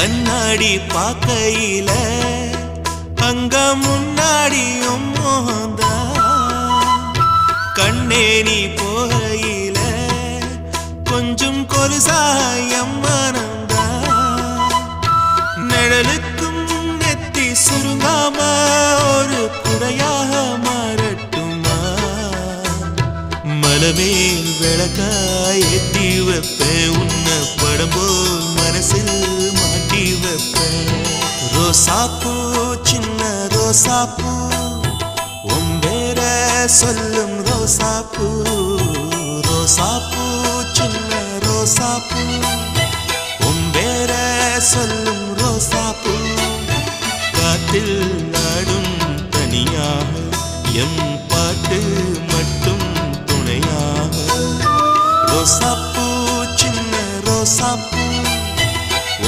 கண்ணாடி பார்க்கையில அங்க முன்னாடியும் மோகந்தா கண்ணே நீ போகையில கொஞ்சம் கொலுசாயம் மனந்தா நிழலுக்கும் நெத்தி சுருங்காம ஒரு குறையாக மாறட்டுமா மலமேல் விளக்காய் ஏத்தி வைப்பேன் உன்னை படம் போல் மனசில் மாட்டி வைப்பேன் ரோசாப்பூ சின்ன ரோசாப்பூ உன் பேர சொல்லும் ரோசாப்பூ ரோசாப்பூ சின்ன ரோசாப்பூ உன் பேர சொல்லும் ரோசாப்பூ காத்தில் நாடும் தனியாக எம் பாட்டு மட்டும் துணையாக ரோசாப்பூ சின்ன ரோசாப்பூ